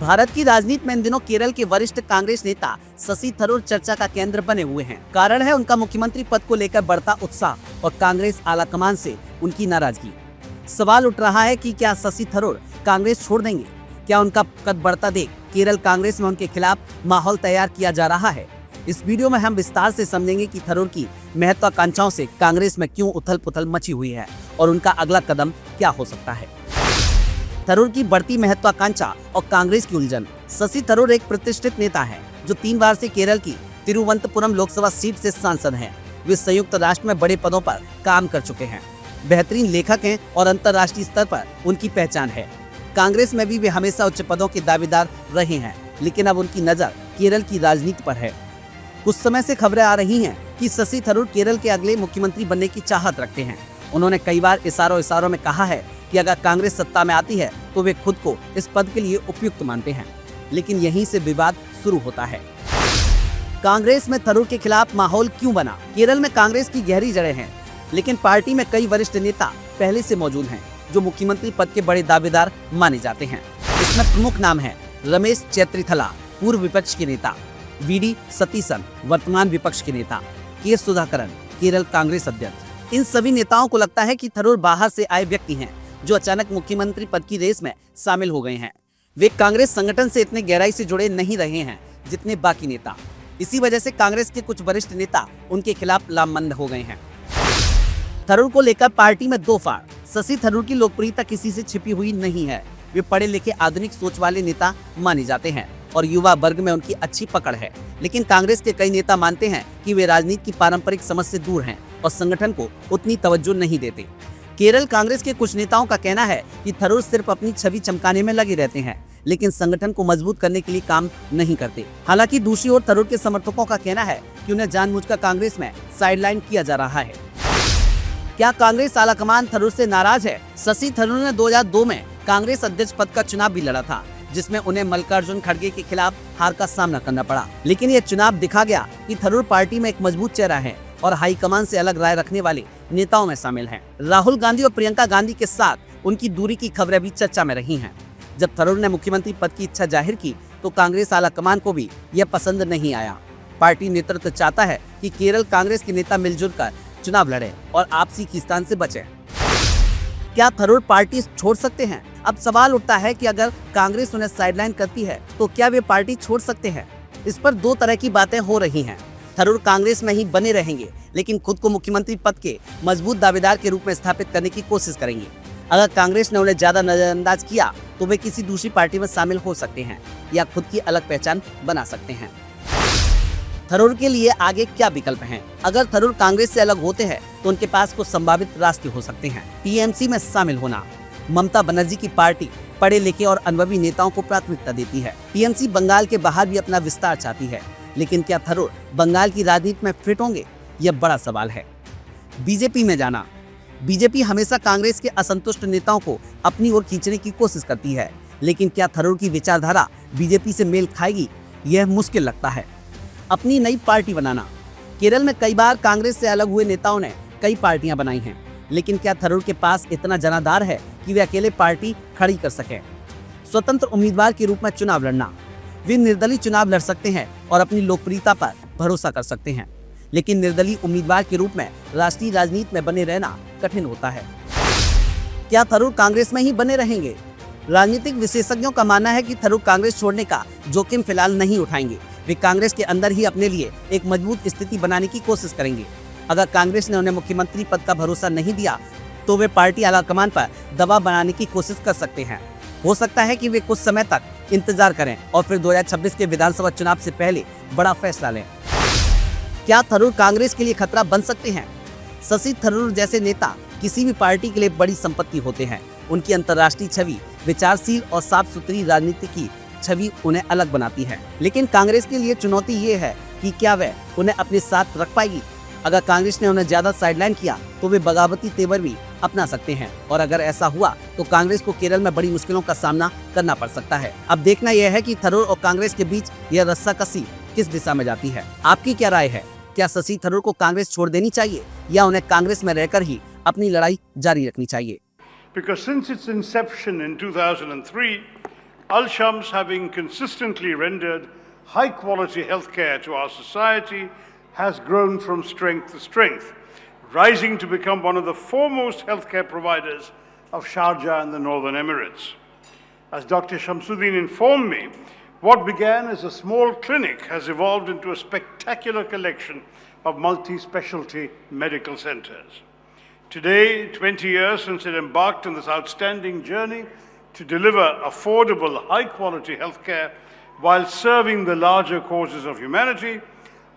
भारत की राजनीति में इन दिनों केरल के वरिष्ठ कांग्रेस नेता शशि थरूर चर्चा का केंद्र बने हुए हैं। कारण है उनका मुख्यमंत्री पद को लेकर बढ़ता उत्साह और कांग्रेस आलाकमान से उनकी नाराजगी। सवाल उठ रहा है कि क्या शशि थरूर कांग्रेस छोड़ देंगे? क्या उनका कद बढ़ता देख केरल कांग्रेस में उनके खिलाफ माहौल तैयार किया जा रहा है? इस वीडियो में हम विस्तार से समझेंगे कि थरूर की महत्वाकांक्षाओं से कांग्रेस में क्यों उथल पुथल मची हुई है और उनका अगला कदम क्या हो सकता है। थरूर की बढ़ती महत्वाकांक्षा और कांग्रेस की उलझन। शशि थरूर एक प्रतिष्ठित नेता है जो 3 बार से केरल की तिरुवनंतपुरम लोकसभा सीट से सांसद हैं। वे संयुक्त राष्ट्र में बड़े पदों पर काम कर चुके हैं, बेहतरीन लेखक हैं और अंतर्राष्ट्रीय स्तर पर उनकी पहचान है। कांग्रेस में भी वे हमेशा उच्च पदों के दावेदार रहे हैं, लेकिन अब उनकी नजर केरल की राजनीति पर है। कुछ समय से खबरें आ रही हैं कि शशि थरूर केरल के अगले मुख्यमंत्री बनने की चाहत रखते हैं। उन्होंने कई बार इशारों में कहा है कि अगर कांग्रेस सत्ता में आती है तो वे खुद को इस पद के लिए उपयुक्त मानते हैं, लेकिन यहीं से विवाद शुरू होता है। कांग्रेस में थरूर के खिलाफ माहौल क्यों बना? केरल में कांग्रेस की गहरी जड़ें हैं, लेकिन पार्टी में कई वरिष्ठ नेता पहले से मौजूद हैं जो मुख्यमंत्री पद के बड़े दावेदार माने जाते हैं। इसमें प्रमुख नाम है रमेश चेत्रिथला, पूर्व विपक्ष के नेता, वीडी सतीसन, वर्तमान विपक्ष के नेता, के सुधाकरन, केरल कांग्रेस अध्यक्ष। इन सभी नेताओं को लगता है कि थरूर बाहर से आए व्यक्ति हैं जो अचानक मुख्यमंत्री पद की रेस में शामिल हो गए हैं। वे कांग्रेस संगठन से इतने गहराई से जुड़े नहीं रहे हैं जितने बाकी नेता। इसी वजह से कांग्रेस के कुछ वरिष्ठ नेता उनके खिलाफ लामबंद हो गए हैं। थरूर को लेकर पार्टी में दो फाड़। शशि थरूर की लोकप्रियता किसी से छिपी हुई नहीं है। वे पढ़े लिखे आधुनिक सोच वाले नेता माने जाते हैं और युवा वर्ग में उनकी अच्छी पकड़ है, लेकिन कांग्रेस के कई नेता मानते हैं कि वे राजनीति की पारंपरिक समझ से दूर हैं और संगठन को उतनी तवज्जो नहीं देते। केरल कांग्रेस के कुछ नेताओं का कहना है कि थरूर सिर्फ अपनी छवि चमकाने में लगे रहते हैं, लेकिन संगठन को मजबूत करने के लिए काम नहीं करते। हालांकि दूसरी ओर थरूर के समर्थकों का कहना है कि उन्हें जानबूझकर कांग्रेस में साइडलाइन किया जा रहा है। क्या कांग्रेस आलाकमान थरूर से नाराज है? शशि थरूर ने 2002 में कांग्रेस अध्यक्ष पद का चुनाव भी लड़ा था, जिसमें उन्हें मल्लिकार्जुन खड़गे के खिलाफ हार का सामना करना पड़ा। लेकिन यह चुनाव दिखा गया कि थरूर पार्टी में एक मजबूत चेहरा है और हाईकमान से अलग राय रखने वाले नेताओं में शामिल हैं। राहुल गांधी और प्रियंका गांधी के साथ उनकी दूरी की खबरें भी चर्चा में रही हैं। जब थरूर ने मुख्यमंत्री पद की इच्छा जाहिर की तो कांग्रेस आलाकमान को भी यह पसंद नहीं आया। पार्टी नेतृत्व चाहता है कि केरल कांग्रेस के नेता मिलजुल कर चुनाव लड़े और आपसी खींचतान से बचे। क्या थरूर पार्टी छोड़ सकते हैं? अब सवाल उठता है कि अगर कांग्रेस उन्हें साइडलाइन करती है तो क्या वे पार्टी छोड़ सकते हैं? इस पर दो तरह की बातें हो रही हैं। थरूर कांग्रेस में ही बने रहेंगे, लेकिन खुद को मुख्यमंत्री पद के मजबूत दावेदार के रूप में स्थापित करने की कोशिश करेंगे। अगर कांग्रेस ने उन्हें ज्यादा नजरअंदाज किया तो वे किसी दूसरी पार्टी में शामिल हो सकते हैं या खुद की अलग पहचान बना सकते हैं। थरूर के लिए आगे क्या विकल्प हैं? अगर थरूर कांग्रेस से अलग होते हैं तो उनके पास कुछ संभावित रास्ते हो सकते हैं। टीएमसी में शामिल होना। ममता बनर्जी की पार्टी पढ़े लिखे और अनुभवी नेताओं को प्राथमिकता देती है। टीएमसी बंगाल के बाहर भी अपना विस्तार चाहती है, लेकिन क्या थरूर बंगाल की राजनीति में फिट होंगे? यह बड़ा सवाल है। बीजेपी में जाना। बीजेपी हमेशा कांग्रेस के असंतुष्ट नेताओं को अपनी ओर खींचने की कोशिश करती है, लेकिन क्या थरूर की विचारधारा बीजेपी से मेल खाएगी? यह मुश्किल लगता है। अपनी नई पार्टी बनाना। केरल में कई बार कांग्रेस से अलग हुए नेताओं ने कई पार्टियां बनाई हैं, लेकिन क्या थरूर के पास इतना जनाधार है कि वे अकेले पार्टी खड़ी कर सके? स्वतंत्र उम्मीदवार के रूप में चुनाव लड़ना। वे निर्दलीय चुनाव लड़ सकते हैं और अपनी लोकप्रियता पर भरोसा कर सकते हैं, लेकिन निर्दलीय उम्मीदवार के रूप में राष्ट्रीय राजनीति में बने रहना कठिन होता है। क्या थरूर कांग्रेस में ही बने रहेंगे? राजनीतिक विशेषज्ञों का मानना है कि थरूर कांग्रेस छोड़ने का जोखिम फिलहाल नहीं उठाएंगे। वे कांग्रेस के अंदर ही अपने लिए एक मजबूत स्थिति बनाने की कोशिश करेंगे। अगर कांग्रेस ने उन्हें मुख्यमंत्री पद का भरोसा नहीं दिया तो वे पार्टी आलाकमान पर दबाव बनाने की कोशिश कर सकते हैं। हो सकता है कि वे कुछ समय तक इंतजार करें और फिर 2026 के विधानसभा चुनाव से पहले बड़ा फैसला लें। क्या थरूर कांग्रेस के लिए खतरा बन सकते हैं? शशि थरूर जैसे नेता किसी भी पार्टी के लिए बड़ी संपत्ति होते हैं। उनकी अंतर्राष्ट्रीय छवि, विचारशील और साफ सुथरी राजनीति की छवि उन्हें अलग बनाती है, लेकिन कांग्रेस के लिए चुनौती ये है कि क्या वे उन्हें अपने साथ रख पाएगी। अगर कांग्रेस ने उन्हें ज्यादा साइडलाइन किया तो वे बगावती तेवर भी अपना सकते हैं, और अगर ऐसा हुआ तो कांग्रेस को केरल में बड़ी मुश्किलों का सामना करना पड़ सकता है। अब देखना यह है कि थरूर और कांग्रेस के बीच यह रस्साकसी किस दिशा में जाती है। आपकी क्या राय है? क्या शशि थरूर को कांग्रेस छोड़ देनी चाहिए या उन्हें कांग्रेस में रहकर ही अपनी लड़ाई जारी रखनी चाहिए? Because since its inception in 2003, Al-Shams, having consistently rendered high-quality healthcare to our society, has grown from strength to strength, rising to become one of the foremost healthcare providers of Sharjah and the Northern Emirates. As Dr. Shamsuddin informed me, what began as a small clinic has evolved into a spectacular collection of multi-specialty medical centers. Today, 20 years since it embarked on this outstanding journey to deliver affordable, high-quality healthcare while serving the larger causes of humanity,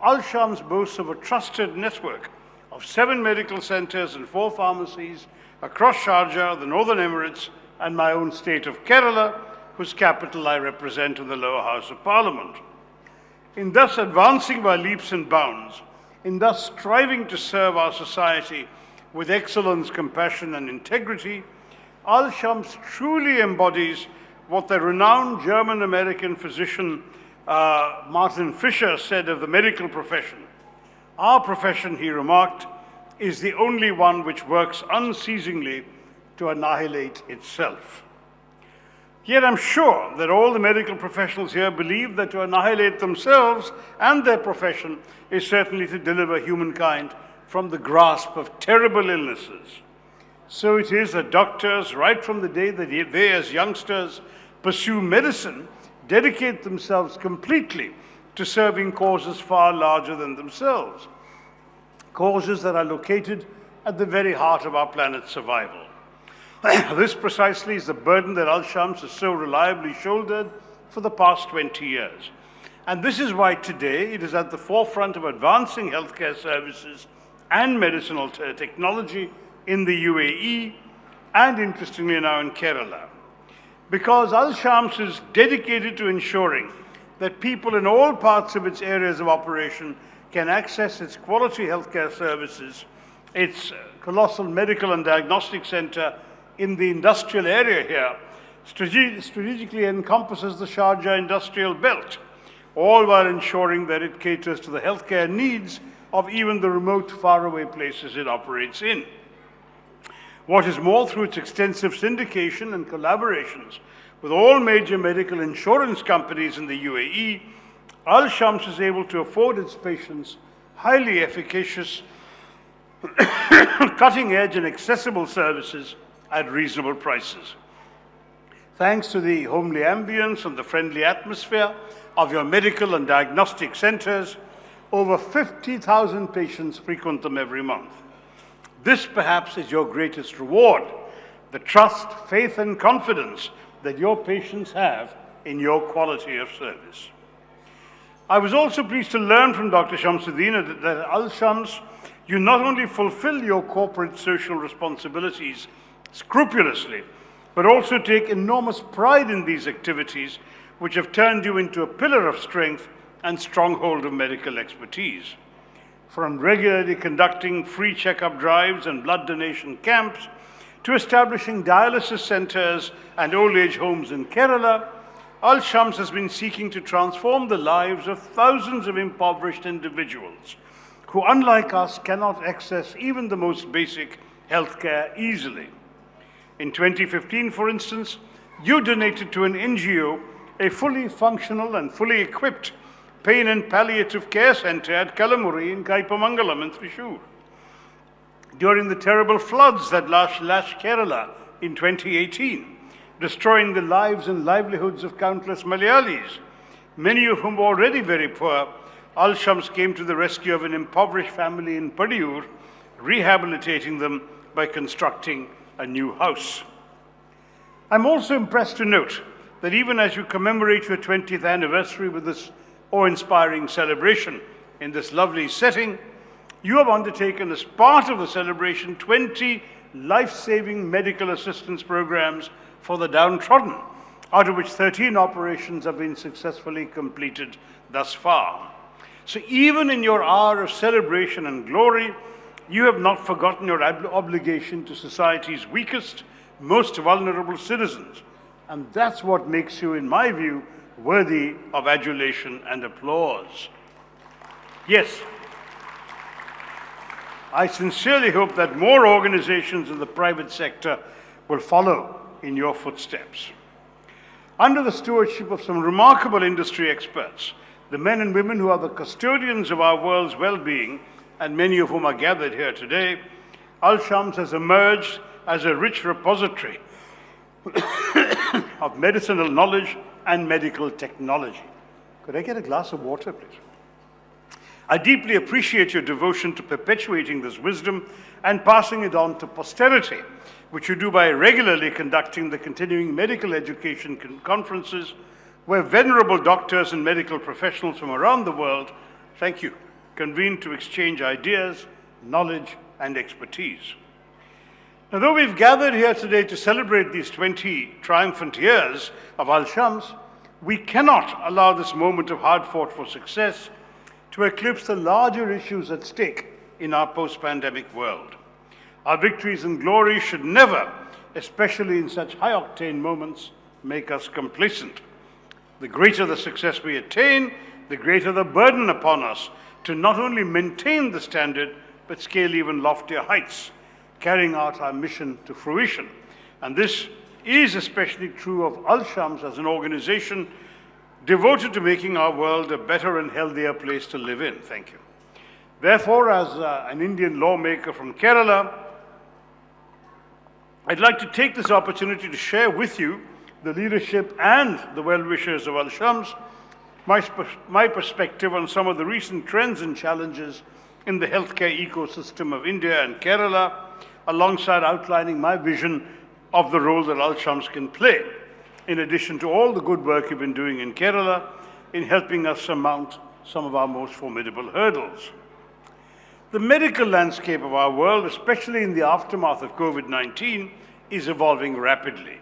Al-Shams boasts of a trusted network of 7 medical centers and 4 pharmacies across Sharjah, the Northern Emirates, and my own state of Kerala, whose capital I represent in the lower house of Parliament. In thus advancing by leaps and bounds, in thus striving to serve our society with excellence, compassion, and integrity, Al-Shams truly embodies what the renowned German-American physician Martin Fisher said of the medical profession. Our profession, he remarked, is the only one which works unceasingly to annihilate itself. Yet I'm sure that all the medical professionals here believe that to annihilate themselves and their profession is certainly to deliver humankind from the grasp of terrible illnesses. So it is that doctors, right from the day that they as youngsters pursue medicine, dedicate themselves completely to serving causes far larger than themselves, causes that are located at the very heart of our planet's survival. This precisely is the burden that Al-Shams has so reliably shouldered for the past 20 years. And this is why today it is at the forefront of advancing healthcare services and medicinal technology in the UAE and, interestingly, now in Kerala. Because Al-Shams is dedicated to ensuring that people in all parts of its areas of operation can access its quality healthcare services, its colossal medical and diagnostic center in the industrial area here strategically encompasses the Sharjah industrial belt, all while ensuring that it caters to the healthcare needs of even the remote, faraway places it operates in. What is more, through its extensive syndication and collaborations with all major medical insurance companies in the UAE, Al-Shams is able to afford its patients highly efficacious, cutting-edge and accessible services at reasonable prices. Thanks to the homely ambience and the friendly atmosphere of your medical and diagnostic centers, over 50,000 patients frequent them every month. This perhaps is your greatest reward, the trust, faith, and confidence that your patients have in your quality of service. I was also pleased to learn from Dr. Shamsuddin that at Al-Shams, you not only fulfill your corporate social responsibilities scrupulously, but also take enormous pride in these activities, which have turned you into a pillar of strength and stronghold of medical expertise. From regularly conducting free checkup drives and blood donation camps, to establishing dialysis centers and old age homes in Kerala, Al-Shams has been seeking to transform the lives of thousands of impoverished individuals who, unlike us, cannot access even the most basic healthcare easily. In 2015, for instance, you donated to an NGO a fully functional and fully equipped pain and palliative care center at Kalamuri in Kaipamangalam in Thrissur. During the terrible floods that lashed Kerala in 2018, destroying the lives and livelihoods of countless Malayalis, many of whom were already very poor, Al-Shams came to the rescue of an impoverished family in Padiyur, rehabilitating them by constructing a new house. I'm also impressed to note that even as you commemorate your 20th anniversary with this awe-inspiring celebration in this lovely setting, you have undertaken as part of the celebration 20 life-saving medical assistance programs for the downtrodden, out of which 13 operations have been successfully completed thus far. So even in your hour of celebration and glory, you have not forgotten your obligation to society's weakest, most vulnerable citizens. And that's what makes you, in my view, worthy of adulation and applause. Yes, I sincerely hope that more organizations in the private sector will follow in your footsteps. under the stewardship of some remarkable industry experts, the men and women who are the custodians of our world's well-being, and many of whom are gathered here today, Al Shams has emerged as a rich repository of medicinal knowledge and medical technology. Could I get a glass of water, please? I deeply appreciate your devotion to perpetuating this wisdom and passing it on to posterity, which you do by regularly conducting the continuing medical education conferences where venerable doctors and medical professionals from around the world, thank you, convene to exchange ideas, knowledge, and expertise. Now, though we've gathered here today to celebrate these 20 triumphant years of Al Shams, we cannot allow this moment of hard-fought-for success to eclipse the larger issues at stake in our post-pandemic world. Our victories and glories should never, especially in such high-octane moments, make us complacent. The greater the success we attain, the greater the burden upon us to not only maintain the standard, but scale even loftier heights, carrying out our mission to fruition. And this is especially true of Al Shams as an organization devoted to making our world a better and healthier place to live in. Thank you. Therefore, as an Indian lawmaker from Kerala, I'd like to take this opportunity to share with you, the leadership and the well-wishers of Al Shams, my perspective on some of the recent trends and challenges in the healthcare ecosystem of India and Kerala, alongside outlining my vision of the role that Al Shams can play, in addition to all the good work you've been doing in Kerala in helping us surmount some of our most formidable hurdles. The medical landscape of our world, especially in the aftermath of COVID-19, is evolving rapidly.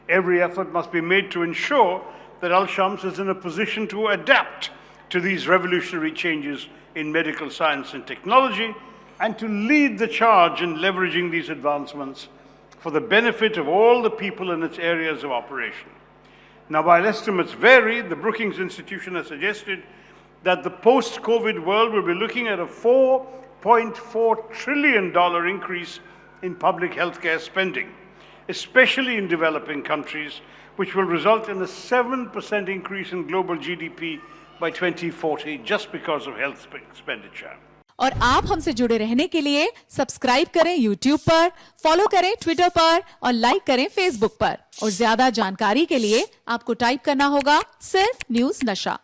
Every effort must be made to ensure that Al Shams is in a position to adapt to these revolutionary changes in medical science and technology, and to lead the charge in leveraging these advancements for the benefit of all the people in its areas of operation. Now, while estimates vary, the Brookings Institution has suggested that the post-COVID world will be looking at a $4.4 trillion increase in public healthcare spending, especially in developing countries, which will result in a 7% increase in global GDP by 2040 just because of health expenditure. और आप हमसे जुड़े रहने के लिए subscribe करें YouTube पर, follow करें Twitter पर और लाइक करें Facebook पर। और ज्यादा जानकारी के लिए आपको टाइप करना होगा सिर्फ न्यूज़ नशा।